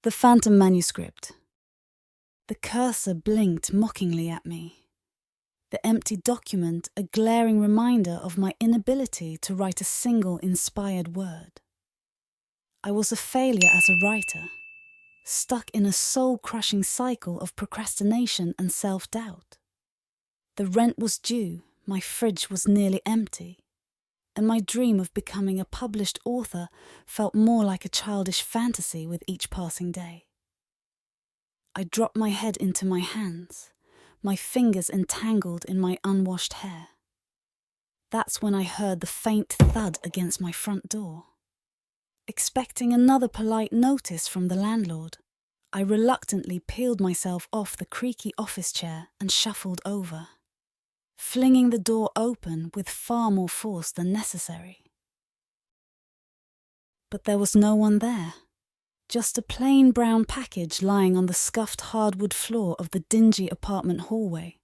The Phantom Manuscript. The cursor blinked mockingly at me. The empty document a glaring reminder of my inability to write a single inspired word. I was a failure as a writer, stuck in a soul-crushing cycle of procrastination and self-doubt. The rent was due, my fridge was nearly empty, and my dream of becoming a published author felt more like a childish fantasy with each passing day. I dropped my head into my hands, my fingers entangled in my unwashed hair. That's when I heard the faint thud against my front door. Expecting another polite notice from the landlord, I reluctantly peeled myself off the creaky office chair and shuffled over, flinging the door open with far more force than necessary. But there was no one there, just a plain brown package lying on the scuffed hardwood floor of the dingy apartment hallway.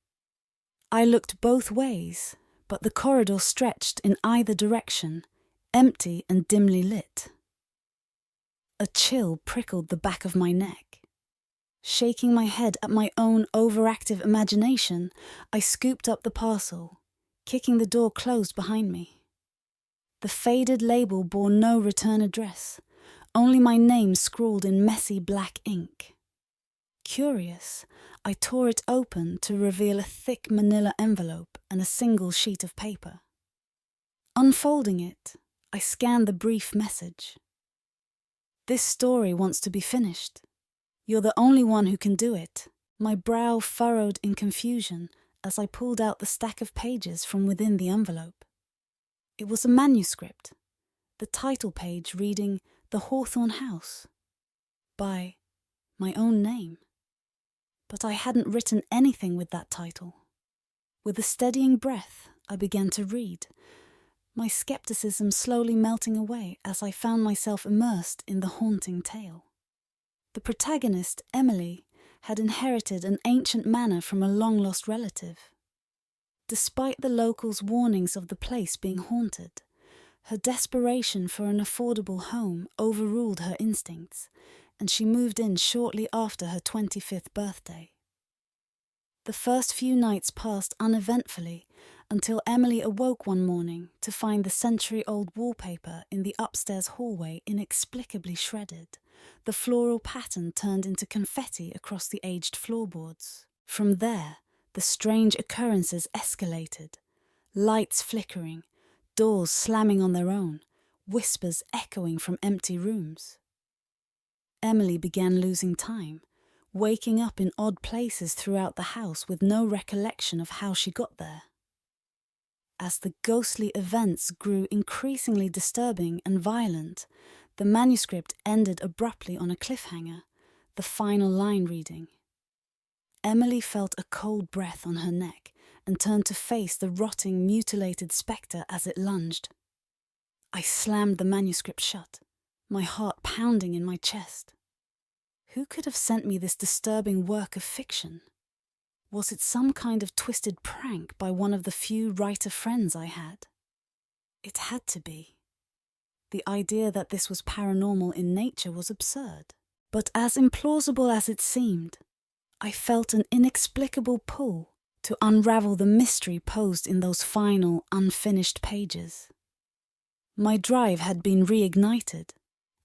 I looked both ways, but the corridor stretched in either direction, empty and dimly lit. A chill prickled the back of my neck. Shaking my head at my own overactive imagination, I scooped up the parcel, kicking the door closed behind me. The faded label bore no return address, only my name scrawled in messy black ink. Curious, I tore it open to reveal a thick manila envelope and a single sheet of paper. Unfolding it, I scanned the brief message. "This story wants to be finished. You're the only one who can do it." My brow furrowed in confusion as I pulled out the stack of pages from within the envelope. It was a manuscript, the title page reading "The Hawthorne House," by my own name. But I hadn't written anything with that title. With a steadying breath, I began to read, my skepticism slowly melting away as I found myself immersed in the haunting tale. The protagonist, Emily, had inherited an ancient manor from a long-lost relative. Despite the locals' warnings of the place being haunted, her desperation for an affordable home overruled her instincts, and she moved in shortly after her 25th birthday. The first few nights passed uneventfully until Emily awoke one morning to find the century-old wallpaper in the upstairs hallway inexplicably shredded, the floral pattern turned into confetti across the aged floorboards. From there, the strange occurrences escalated, lights flickering, doors slamming on their own, whispers echoing from empty rooms. Emily began losing time, waking up in odd places throughout the house with no recollection of how she got there. As the ghostly events grew increasingly disturbing and violent, the manuscript ended abruptly on a cliffhanger, the final line reading. Emily felt a cold breath on her neck and turned to face the rotting, mutilated spectre as it lunged. I slammed the manuscript shut, my heart pounding in my chest. Who could have sent me this disturbing work of fiction? Was it some kind of twisted prank by one of the few writer friends I had? It had to be. The idea that this was paranormal in nature was absurd. But as implausible as it seemed, I felt an inexplicable pull to unravel the mystery posed in those final, unfinished pages. My drive had been reignited,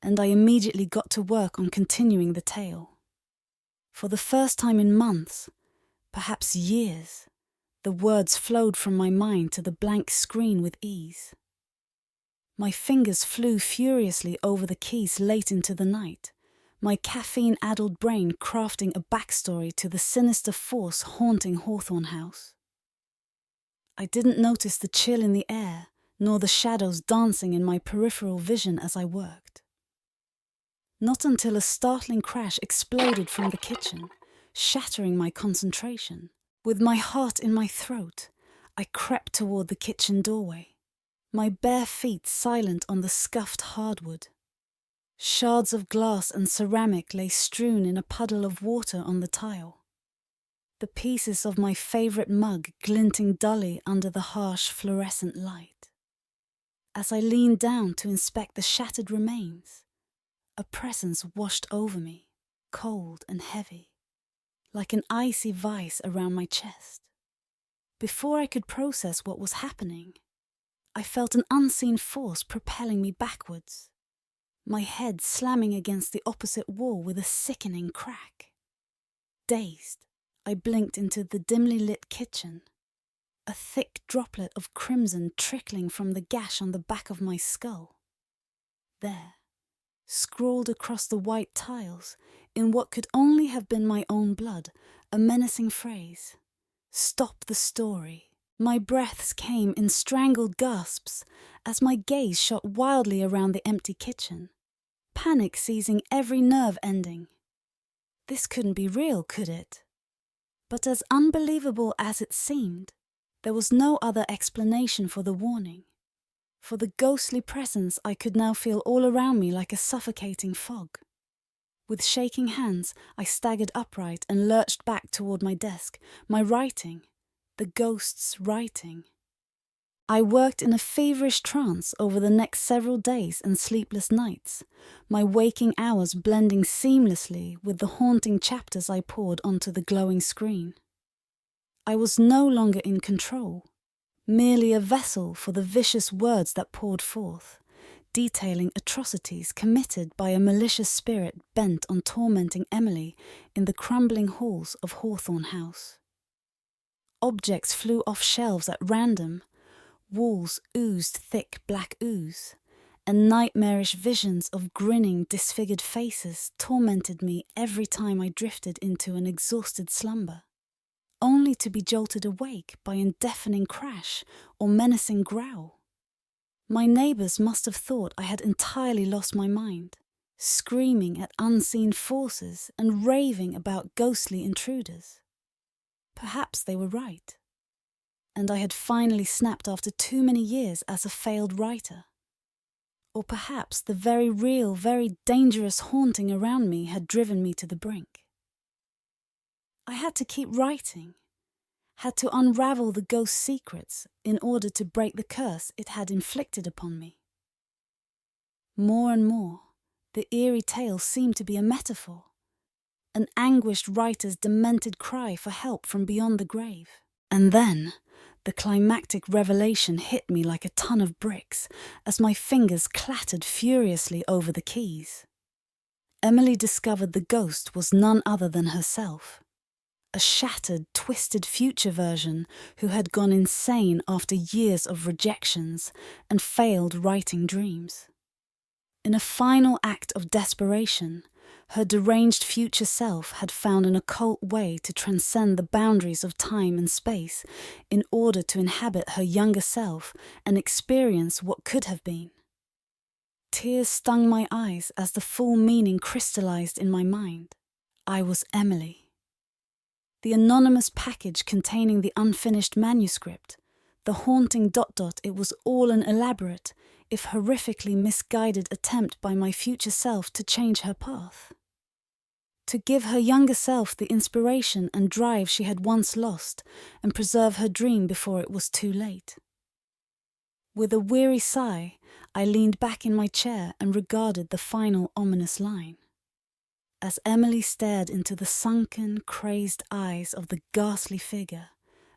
and I immediately got to work on continuing the tale. For the first time in months, perhaps years, the words flowed from my mind to the blank screen with ease. My fingers flew furiously over the keys late into the night, my caffeine-addled brain crafting a backstory to the sinister force haunting Hawthorne House. I didn't notice the chill in the air, nor the shadows dancing in my peripheral vision as I worked. Not until a startling crash exploded from the kitchen, shattering my concentration. With my heart in my throat, I crept toward the kitchen doorway, my bare feet silent on the scuffed hardwood. Shards of glass and ceramic lay strewn in a puddle of water on the tile, the pieces of my favorite mug glinting dully under the harsh fluorescent light. As I leaned down to inspect the shattered remains, a presence washed over me, cold and heavy, like an icy vice around my chest. Before I could process what was happening, I felt an unseen force propelling me backwards, my head slamming against the opposite wall with a sickening crack. Dazed, I blinked into the dimly lit kitchen, a thick droplet of crimson trickling from the gash on the back of my skull. There, scrawled across the white tiles, in what could only have been my own blood, a menacing phrase: "Stop the story." My breaths came in strangled gasps as my gaze shot wildly around the empty kitchen, panic seizing every nerve ending. This couldn't be real, could it? But as unbelievable as it seemed, there was no other explanation for the warning. For the ghostly presence I could now feel all around me like a suffocating fog. With shaking hands, I staggered upright and lurched back toward my desk, my writing, the ghost's writing. I worked in a feverish trance over the next several days and sleepless nights, my waking hours blending seamlessly with the haunting chapters I poured onto the glowing screen. I was no longer in control, merely a vessel for the vicious words that poured forth, detailing atrocities committed by a malicious spirit bent on tormenting Emily in the crumbling halls of Hawthorne House. Objects flew off shelves at random, walls oozed thick black ooze, and nightmarish visions of grinning, disfigured faces tormented me every time I drifted into an exhausted slumber, only to be jolted awake by a deafening crash or menacing growl. My neighbours must have thought I had entirely lost my mind, screaming at unseen forces and raving about ghostly intruders. Perhaps they were right, and I had finally snapped after too many years as a failed writer. Or perhaps the very real, very dangerous haunting around me had driven me to the brink. I had to keep writing, had to unravel the ghost's secrets in order to break the curse it had inflicted upon me. More and more, the eerie tale seemed to be a metaphor, an anguished writer's demented cry for help from beyond the grave. And then, the climactic revelation hit me like a ton of bricks as my fingers clattered furiously over the keys. Emily discovered the ghost was none other than herself, a shattered, twisted future version who had gone insane after years of rejections and failed writing dreams. In a final act of desperation, her deranged future self had found an occult way to transcend the boundaries of time and space in order to inhabit her younger self and experience what could have been. Tears stung my eyes as the full meaning crystallized in my mind. I was Emily. The anonymous package containing the unfinished manuscript, the haunting ... it was all an elaborate, if horrifically misguided attempt by my future self to change her path. To give her younger self the inspiration and drive she had once lost and preserve her dream before it was too late. With a weary sigh, I leaned back in my chair and regarded the final ominous line. As Emily stared into the sunken, crazed eyes of the ghastly figure,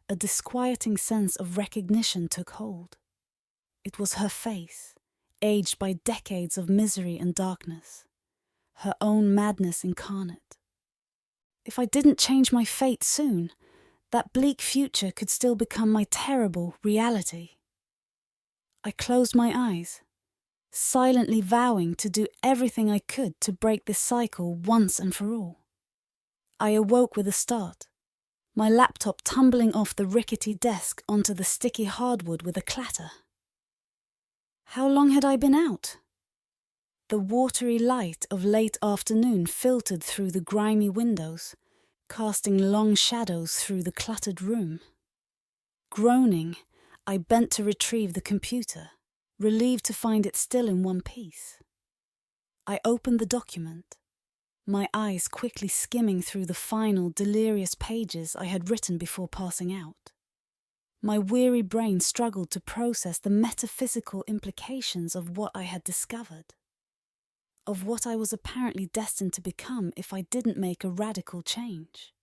a disquieting sense of recognition took hold. It was her face, aged by decades of misery and darkness, her own madness incarnate. If I didn't change my fate soon, that bleak future could still become my terrible reality. I closed my eyes, silently vowing to do everything I could to break this cycle once and for all. I awoke with a start, my laptop tumbling off the rickety desk onto the sticky hardwood with a clatter. How long had I been out? The watery light of late afternoon filtered through the grimy windows, casting long shadows through the cluttered room. Groaning, I bent to retrieve the computer, relieved to find it still in one piece. I opened the document, my eyes quickly skimming through the final, delirious pages I had written before passing out. My weary brain struggled to process the metaphysical implications of what I had discovered. of what I was apparently destined to become if I didn't make a radical change.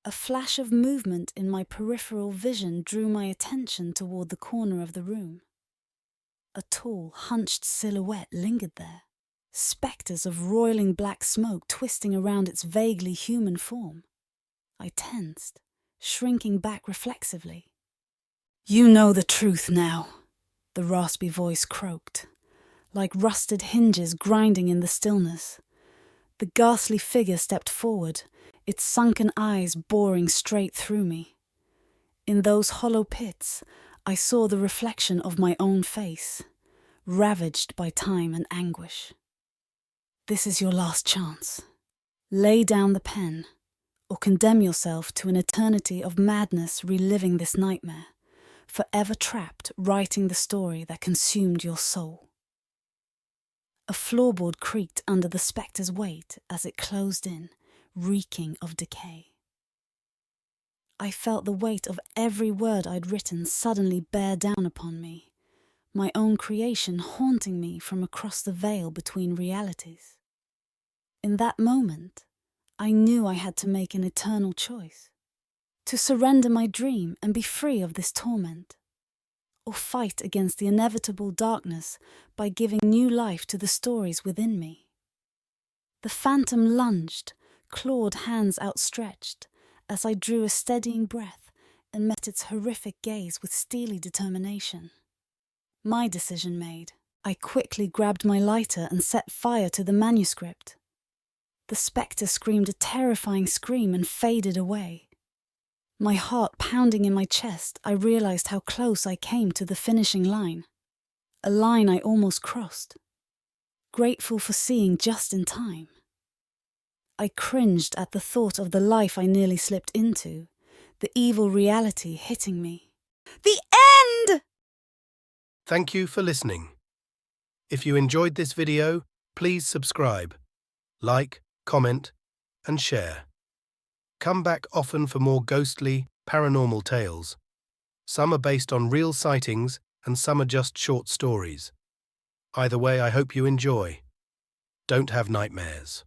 A flash of movement in my peripheral vision drew my attention toward the corner of the room. A tall, hunched silhouette lingered there, spectres of roiling black smoke twisting around its vaguely human form. I tensed, shrinking back reflexively. "You know the truth now," the raspy voice croaked, like rusted hinges grinding in the stillness. The ghastly figure stepped forward, its sunken eyes boring straight through me. In those hollow pits, I saw the reflection of my own face, ravaged by time and anguish. "This is your last chance. Lay down the pen, or condemn yourself to an eternity of madness reliving this nightmare, forever trapped writing the story that consumed your soul." A floorboard creaked under the spectre's weight as it closed in, reeking of decay. I felt the weight of every word I'd written suddenly bear down upon me, my own creation haunting me from across the veil between realities. In that moment, I knew I had to make an eternal choice: to surrender my dream and be free of this torment, or fight against the inevitable darkness by giving new life to the stories within me. The phantom lunged, clawed hands outstretched, as I drew a steadying breath and met its horrific gaze with steely determination. My decision made, I quickly grabbed my lighter and set fire to the manuscript. The spectre screamed a terrifying scream and faded away. My heart pounding in my chest, I realized how close I came to the finishing line. A line I almost crossed. Grateful for seeing just in time. I cringed at the thought of the life I nearly slipped into, the evil reality hitting me. The end! Thank you for listening. If you enjoyed this video, please subscribe, like, comment, and share. Come back often for more ghostly, paranormal tales. Some are based on real sightings and some are just short stories. Either way, I hope you enjoy. Don't have nightmares.